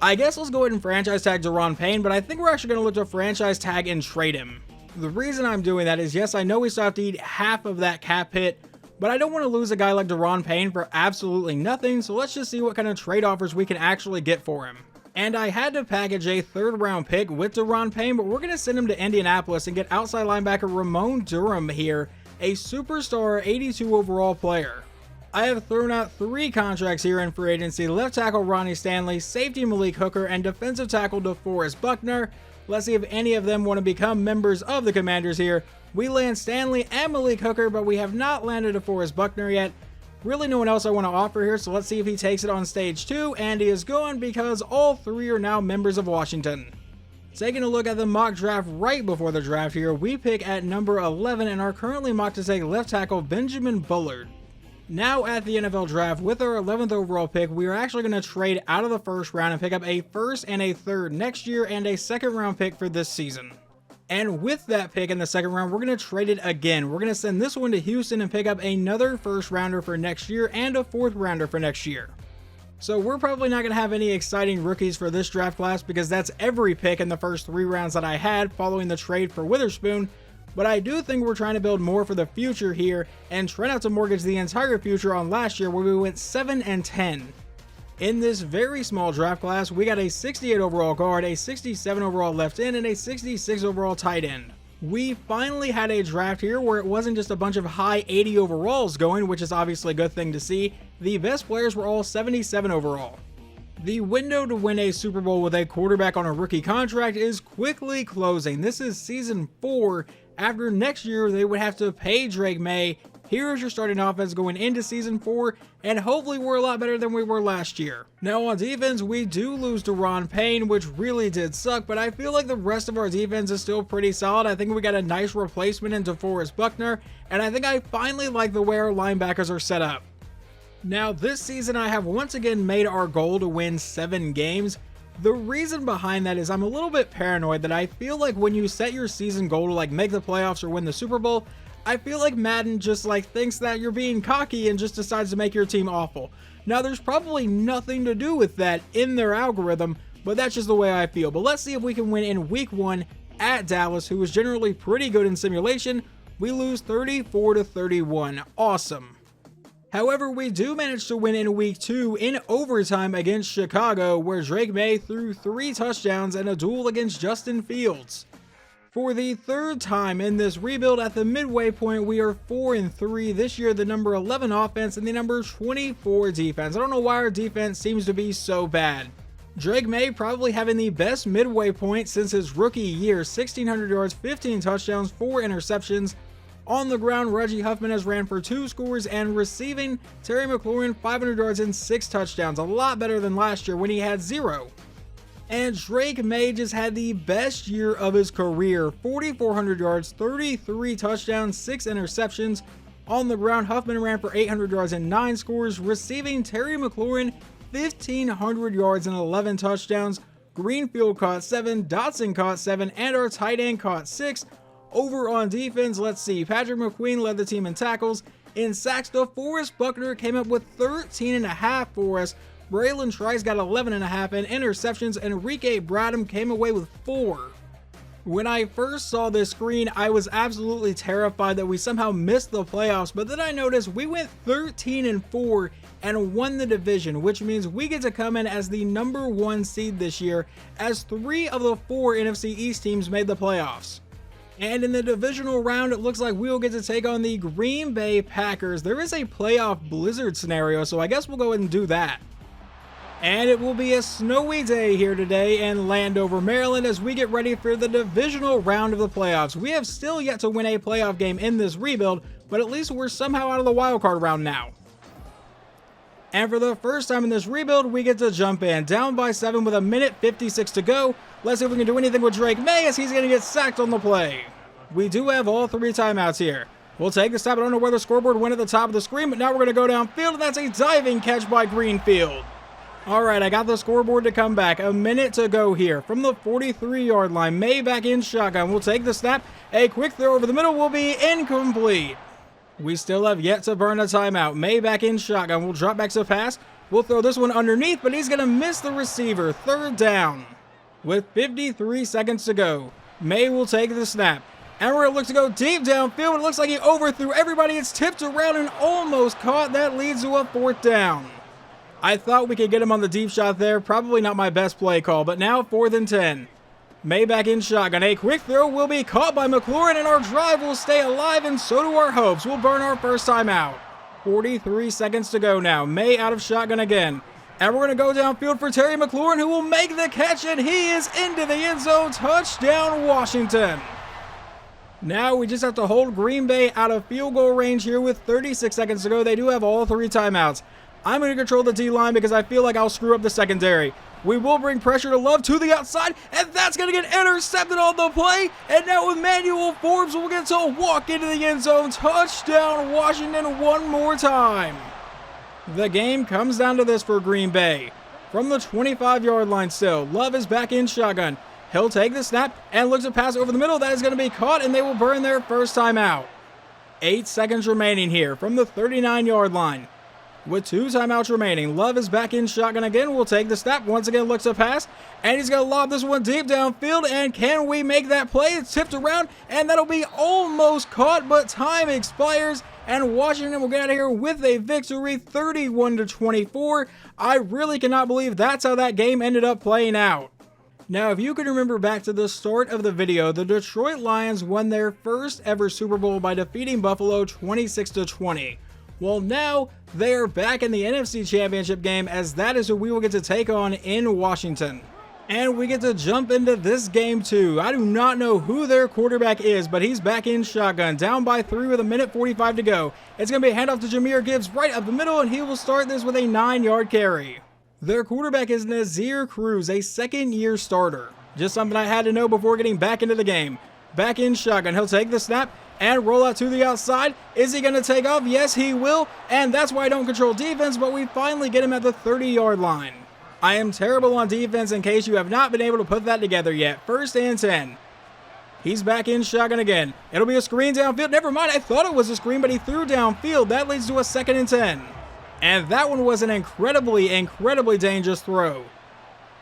I guess let's go ahead and franchise tag Deron Payne, but I think we're actually going to look to franchise tag and trade him. The reason I'm doing that is, yes, I know we still have to eat half of that cap hit, but I don't want to lose a guy like Deron Payne for absolutely nothing, so let's just see what kind of trade offers we can actually get for him. And I had to package a 3rd-round pick with Deron Payne, but we're going to send him to Indianapolis and get outside linebacker Ramon Durham here, a superstar 82 overall player. I have thrown out 3 contracts here in free agency: left tackle Ronnie Stanley, safety Malik Hooker, and defensive tackle DeForest Buckner. Let's see if any of them want to become members of the Commanders here. We land Stanley and Malik Hooker, but we have not landed a Forrest Buckner yet. Really no one else I want to offer here, so let's see if he takes it on stage 2, and he is gone because all 3 are now members of Washington. Taking a look at the mock draft right before the draft here, we pick at number 11 and are currently mocked to take left tackle Benjamin Bullard. Now at the NFL draft, with our 11th overall pick, we are actually going to trade out of the first round and pick up a first and a third next year and a second round pick for this season. And with that pick in the second round, we're going to trade it again. We're going to send this one to Houston and pick up another first rounder for next year and a fourth rounder for next year. So we're probably not going to have any exciting rookies for this draft class because that's every pick in the first 3 rounds that I had following the trade for Witherspoon. But I do think we're trying to build more for the future here and try not to mortgage the entire future on last year where we went 7 and 10. In this very small draft class, we got a 68 overall guard, a 67 overall left end, and a 66 overall tight end. We finally had a draft here where it wasn't just a bunch of high 80 overalls going, which is obviously a good thing to see. The best players were all 77 overall. The window to win a Super Bowl with a quarterback on a rookie contract is quickly closing. This is season 4. After next year, they would have to pay Drake Maye. Here's your starting offense going into season 4, and hopefully we're a lot better than we were last year. Now on defense, we do lose Daron Payne, which really did suck, but I feel like the rest of our defense is still pretty solid. I think we got a nice replacement into Forrest Buckner, and I think I finally like the way our linebackers are set up. Now this season, I have once again made our goal to win 7 games. The reason behind that is I'm a little bit paranoid that I feel like when you set your season goal to like make the playoffs or win the Super Bowl, I feel like Madden just like thinks that you're being cocky and just decides to make your team awful. Now there's probably nothing to do with that in their algorithm, but that's just the way I feel. But let's see if we can win in week 1 at Dallas, who was generally pretty good in simulation. We lose 34-31. Awesome. However, we do manage to win in week 2 in overtime against Chicago, where Drake Maye threw 3 touchdowns and a duel against Justin Fields. For the 3rd time in this rebuild at the midway point, we are 4-3 this year, the number 11 offense and the number 24 defense. I don't know why our defense seems to be so bad. Drake Maye probably having the best midway point since his rookie year, 1,600 yards, 15 touchdowns, 4 interceptions. On the ground, Reggie Huffman has ran for 2 scores, and receiving, Terry McLaurin 500 yards and 6 touchdowns, a lot better than last year when he had 0. And Drake Maye just had the best year of his career, 4,400 yards, 33 touchdowns, 6 interceptions. On the ground, Huffman ran for 800 yards and 9 scores, receiving Terry McLaurin 1,500 yards and 11 touchdowns. Greenfield caught 7, Dotson caught 7, and our tight end caught 6. Over on defense, let's see, Patrick McQueen led the team in tackles. In sacks, Forrest Buckner came up with 13.5 for us. Braylon Trice got 11.5 in interceptions, and Enrique Bradham came away with 4. When I first saw this screen, I was absolutely terrified that we somehow missed the playoffs, but then I noticed we went 13-4 and won the division, which means we get to come in as the number 1 seed this year, as 3 of the 4 NFC East teams made the playoffs. And in the divisional round, it looks like we'll get to take on the Green Bay Packers. There is a playoff blizzard scenario, so I guess we'll go ahead and do that. And it will be a snowy day here today in Landover, Maryland, as we get ready for the divisional round of the playoffs. We have still yet to win a playoff game in this rebuild, but at least we're somehow out of the wildcard round now. And for the first time in this rebuild, we get to jump in. Down by 7 with 1:56 to go. Let's see if we can do anything with Drake Maye as he's going to get sacked on the play. We do have all 3 timeouts here. We'll take the stop. I don't know where the scoreboard went at the top of the screen, but now we're going to go downfield, and that's a diving catch by Greenfield. All right, I got the scoreboard to come back. A minute to go here. From the 43-yard line, Maye back in shotgun. We'll take the snap. A quick throw over the middle will be incomplete. We still have yet to burn a timeout. Maye back in shotgun. We'll drop back to pass. We'll throw this one underneath, but he's going to miss the receiver. 3rd down. With 53 seconds to go, Maye will take the snap. Anwar looks to go deep downfield. It looks like he overthrew everybody. It's tipped around and almost caught. That leads to a 4th down. I thought we could get him on the deep shot there. Probably not my best play call, but now 4th and 10. Maye back in shotgun. A quick throw will be caught by McLaurin, and our drive will stay alive, and so do our hopes. We'll burn our first time out. 43 seconds to go now. Maye out of shotgun again. And we're going to go downfield for Terry McLaurin, who will make the catch, and he is into the end zone. Touchdown, Washington. Now we just have to hold Green Bay out of field goal range here with 36 seconds to go. They do have all 3 timeouts. I'm going to control the D-line because I feel like I'll screw up the secondary. We will bring pressure to Love to the outside, and that's going to get intercepted on the play. And now with Manuel Forbes, we'll get to walk into the end zone. Touchdown, Washington, one more time. The game comes down to this for Green Bay. From the 25-yard line still, Love is back in shotgun. He'll take the snap and looks to pass over the middle. That is going to be caught, and they will burn their first time out. 8 seconds remaining here from the 39-yard line. With 2 timeouts remaining, Love is back in shotgun again. We'll take the snap. Once again, looks to pass, and he's going to lob this one deep downfield. And can we make that play? It's tipped around, and that'll be almost caught, but time expires, and Washington will get out of here with a victory, 31-24. I really cannot believe that's how that game ended up playing out. Now, if you can remember back to the start of the video, the Detroit Lions won their first ever Super Bowl by defeating Buffalo 26-20. Well, now they are back in the NFC Championship game, as that is who we will get to take on in Washington. And we get to jump into this game too. I do not know who their quarterback is, but he's back in shotgun, down by 3 with 1:45 to go. It's going to be a handoff to Jahmyr Gibbs right up the middle, and he will start this with a 9-yard carry. Their quarterback is Nazir Cruz, a second-year starter. Just something I had to know before getting back into the game. Back in shotgun, he'll take the snap and roll out to the outside. Is he going to take off? Yes, he will. And that's why I don't control defense, but we finally get him at the 30-yard line. I am terrible on defense in case you have not been able to put that together yet. 1st and 10. He's back in shotgun again. It'll be a screen downfield. Never mind, I thought it was a screen, but he threw downfield. That leads to a 2nd and 10. And that one was an incredibly dangerous throw.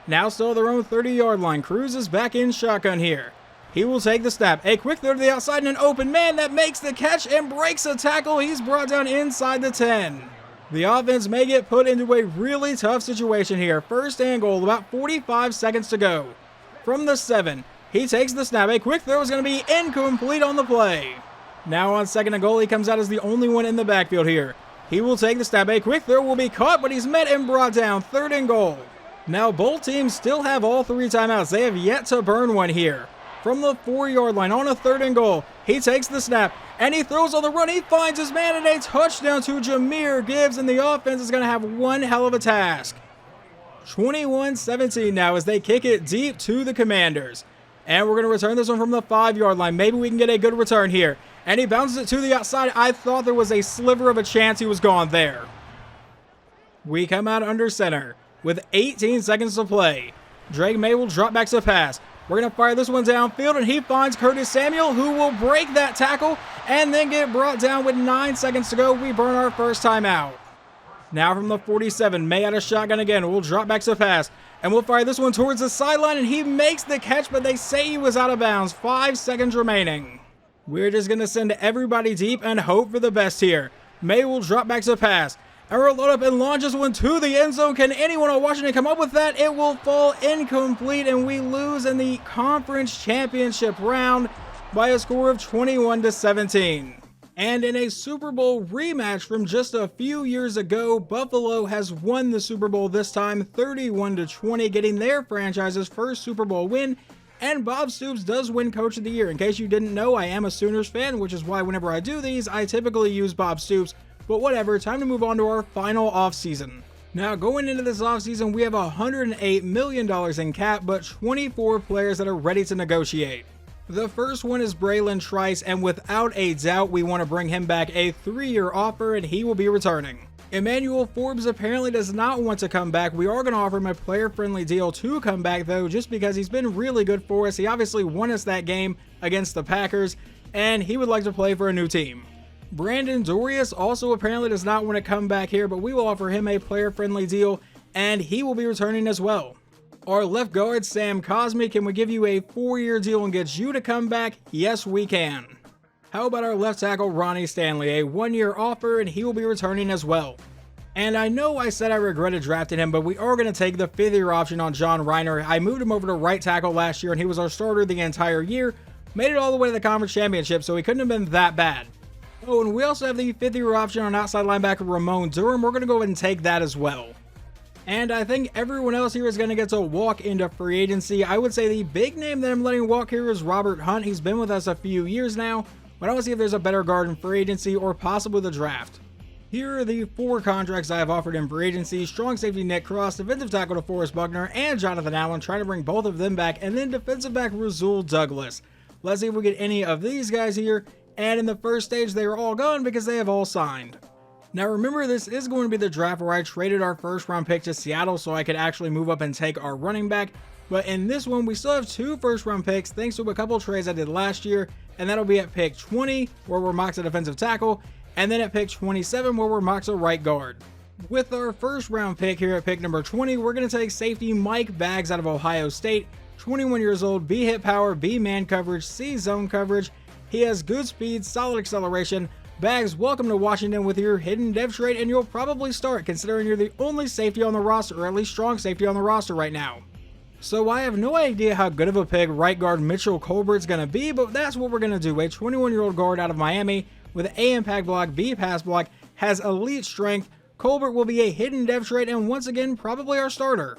Now still their own 30-yard line. Cruz is back in shotgun here. He will take the snap. A quick throw to the outside and an open man that makes the catch and breaks a tackle. He's brought down inside the 10. The offense may get put into a really tough situation here. 1st and goal, about 45 seconds to go. From the 7, he takes the snap. A quick throw is going to be incomplete on the play. Now on 2nd and goal, he comes out as the only one in the backfield here. He will take the snap. A quick throw will be caught, but he's met and brought down. 3rd and goal. Now both teams still have all 3 timeouts. They have yet to burn one here. From the 4-yard line on a 3rd and goal, he takes the snap and he throws on the run. He finds his man and a touchdown to Jahmyr Gibbs, and the offense is going to have one hell of a task. 21-17 now as they kick it deep to the Commanders. And we're going to return this one from the 5-yard line. Maybe we can get a good return here. And he bounces it to the outside. I thought there was a sliver of a chance he was gone there. We come out under center with 18 seconds to play. Drake May will drop back to pass. We're going to fire this one downfield, and he finds Curtis Samuel, who will break that tackle and then get brought down with 9 seconds to go. We burn our first timeout. Now from the 47, May out of shotgun again. We'll drop back to pass, and we'll fire this one towards the sideline, and he makes the catch, but they say he was out of bounds. 5 seconds remaining. We're just going to send everybody deep and hope for the best here. May will drop back to pass. And we'll load up and launch this one to the end zone. Can anyone on Washington come up with that? It will fall incomplete, and we lose in the conference championship round by a score of 21-17. And in a Super Bowl rematch from just a few years ago, Buffalo has won the Super Bowl this time 31-20, getting their franchise's first Super Bowl win. And Bob Stoops does win Coach of the Year. In case you didn't know, I am a Sooners fan, which is why whenever I do these, I typically use Bob Stoops. But whatever, time to move on to our final offseason. Now, going into this offseason, we have $108 million in cap, but 24 players that are ready to negotiate. The first one is Braylon Trice, and without a doubt, we want to bring him back a 3-year offer, and he will be returning. Emmanuel Forbes apparently does not want to come back. We are going to offer him a player-friendly deal to come back, though, just because he's been really good for us. He obviously won us that game against the Packers, and he would like to play for a new team. Brandon Dorius also apparently does not want to come back here, but we will offer him a player-friendly deal, and he will be returning as well. Our left guard, Sam Cosmi, can we give you a 4-year deal and get you to come back? Yes, we can. How about our left tackle, Ronnie Stanley? A 1-year offer, and he will be returning as well. And I know I said I regretted drafting him, but we are going to take the 5th-year option on John Reiner. I moved him over to right tackle last year, and he was our starter the entire year. Made it all the way to the conference championship, so he couldn't have been that bad. Oh, and we also have the 5th-year option on outside linebacker Ramon Durham. We're going to go ahead and take that as well. And I think everyone else here is going to get to walk into free agency. I would say the big name that I'm letting walk here is Robert Hunt. He's been with us a few years now, but I want to see if there's a better guard in free agency or possibly the draft. Here are the 4 contracts I have offered in free agency: strong safety Nick Cross, defensive tackle DeForest Buckner, and Jonathan Allen, trying to bring both of them back, and then defensive back Rasul Douglas. Let's see if we get any of these guys here, and in the first stage they are all gone because they have all signed. Now remember, this is going to be the draft where I traded our first round pick to Seattle so I could actually move up and take our running back, but in this one we still have 2 first round picks thanks to a couple trades I did last year, and that'll be at pick 20 where we're mocked a defensive tackle, and then at pick 27 where we're mocked a right guard. With our first round pick here at pick number 20, we're going to take safety Mike Baggs out of Ohio State, 21 years old, B hit power, B man coverage, C zone coverage. He has good speed, solid acceleration. Baggs, welcome to Washington with your hidden dev trait, and you'll probably start considering you're the only safety on the roster, or at least strong safety on the roster right now. So I have no idea how good of a pick right guard Mitchell Colbert's going to be, but that's what we're going to do. A 21-year-old guard out of Miami with A impact block, B pass block, has elite strength. Colbert will be a hidden dev trait and once again probably our starter.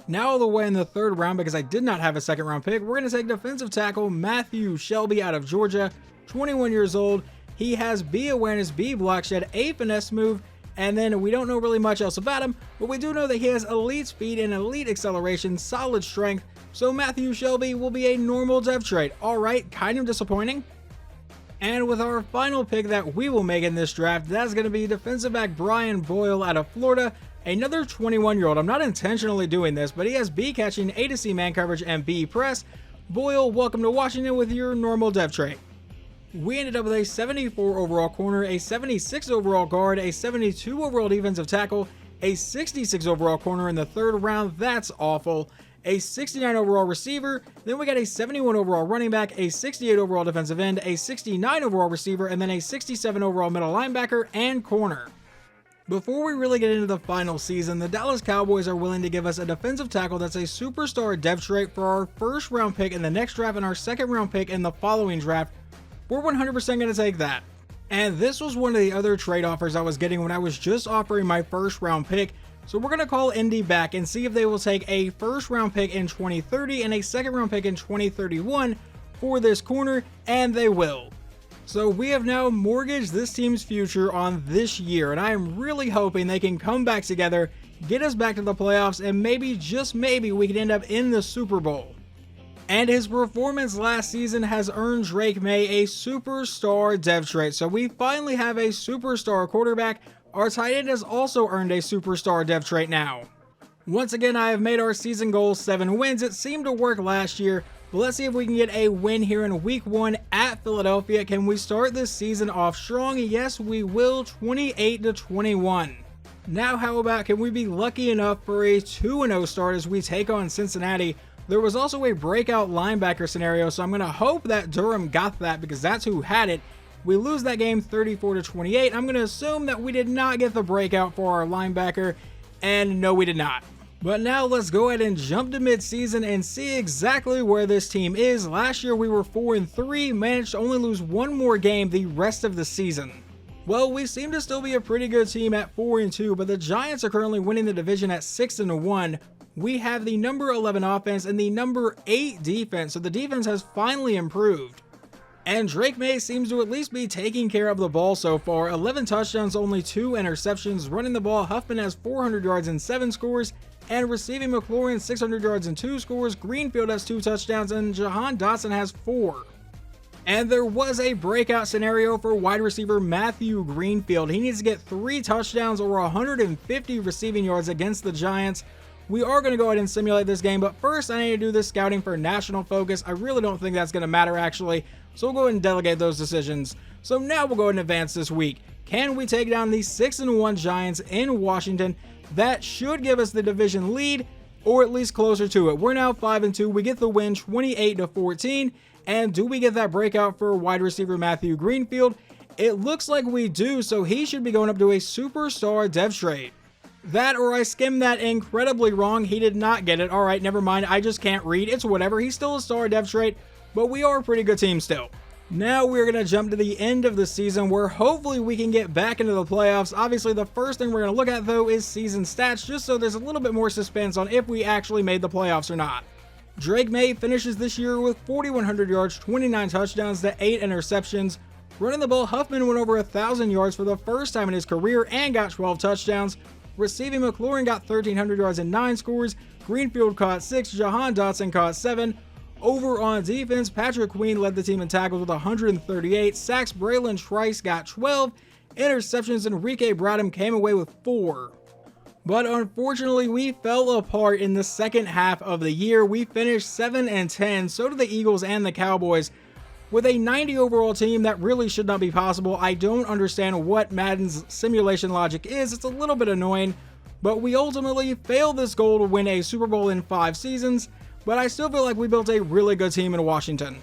Now all the way in the 3rd round, because I did not have a 2nd round pick, we're going to take defensive tackle Matthew Shelby out of Georgia, 21 years old. He has B awareness, B block shed, A finesse move, and then we don't know really much else about him, but we do know that he has elite speed and elite acceleration, solid strength, so Matthew Shelby will be a normal dev trait. Alright, kind of disappointing. And with our final pick that we will make in this draft, that's going to be defensive back Brian Boyle out of Florida, another 21-year-old. I'm not intentionally doing this, but he has B catching, A to C man coverage, and B press. Boyle, welcome to Washington with your normal dev trait. We ended up with a 74 overall corner, a 76 overall guard, a 72 overall defensive tackle, a 66 overall corner in the 3rd round. That's awful. A 69 overall receiver, then we got a 71 overall running back, a 68 overall defensive end, a 69 overall receiver, and then a 67 overall middle linebacker and corner. Before we really get into the final season, the Dallas Cowboys are willing to give us a defensive tackle that's a superstar dev trait for our 1st round pick in the next draft and our 2nd round pick in the following draft. We're 100% going to take that. And this was one of the other trade offers I was getting when I was just offering my 1st round pick. So we're going to call Indy back and see if they will take a 1st round pick in 2030 and a 2nd round pick in 2031 for this corner, and they will. So we have now mortgaged this team's future on this year, and I am really hoping they can come back together, get us back to the playoffs, and maybe, just maybe, we can end up in the Super Bowl. And his performance last season has earned Drake Maye a superstar dev trait. So we finally have a superstar quarterback. Our tight end has also earned a superstar dev trait now. Once again, I have made our season goal 7 wins. It seemed to work last year, but let's see if we can get a win here in week 1 at Philadelphia. Can we start this season off strong? Yes, we will, 28-21. Now how about, can we be lucky enough for a 2-0 start as we take on Cincinnati? There was also a breakout linebacker scenario, so I'm going to hope that Durham got that because that's who had it. We lose that game 34-28. I'm going to assume that we did not get the breakout for our linebacker, and no, we did not. But now let's go ahead and jump to midseason and see exactly where this team is. Last year we were 4-3, managed to only lose 1 more game the rest of the season. Well, we seem to still be a pretty good team at 4-2, but the Giants are currently winning the division at 6-1. We have the number 11 offense and the number 8 defense, so the defense has finally improved. And Drake Maye seems to at least be taking care of the ball so far. 11 touchdowns, only 2 interceptions. Running the ball, Huffman has 400 yards and 7 scores. And receiving, McLaurin 600 yards and 2 scores. Greenfield has 2 touchdowns, and Jahan Dotson has 4. And there was a breakout scenario for wide receiver Matthew Greenfield. He needs to get 3 touchdowns or 150 receiving yards against the Giants. We are going to go ahead and simulate this game, but first I need to do this scouting for national focus. I really don't think that's going to matter actually, so we'll go ahead and delegate those decisions. So now we'll go ahead and advance this week. Can we take down the 6-1 Giants in Washington? That should give us the division lead, or at least closer to it. We're now 5-2. We get the win 28-14. And do we get that breakout for wide receiver Matthew Greenfield? It looks like we do, so he should be going up to a superstar dev trait. That, or I skimmed that incredibly wrong. He did not get it. Alright, never mind. I just can't read. It's whatever. He's still a star dev trait, but we are a pretty good team still. Now we're going to jump to the end of the season where hopefully we can get back into the playoffs. Obviously, the first thing we're going to look at though is season stats, just so there's a little bit more suspense on if we actually made the playoffs or not. Drake May finishes this year with 4,100 yards, 29 touchdowns to 8 interceptions. Running the ball, Huffman went over 1,000 yards for the first time in his career and got 12 touchdowns. Receiving, McLaurin got 1,300 yards and 9 scores. Greenfield caught 6. Jahan Dotson caught 7. Over on defense, Patrick Queen led the team in tackles with 138. Sacks, Braylon Trice got 12. Interceptions, Enrique Bradham came away with 4. But unfortunately, we fell apart in the second half of the year. We finished 7-10, so did the Eagles and the Cowboys. With a 90 overall team, that really should not be possible. I don't understand what Madden's simulation logic is. It's a little bit annoying, but we ultimately failed this goal to win a Super Bowl in 5 seasons. But I still feel like we built a really good team in Washington.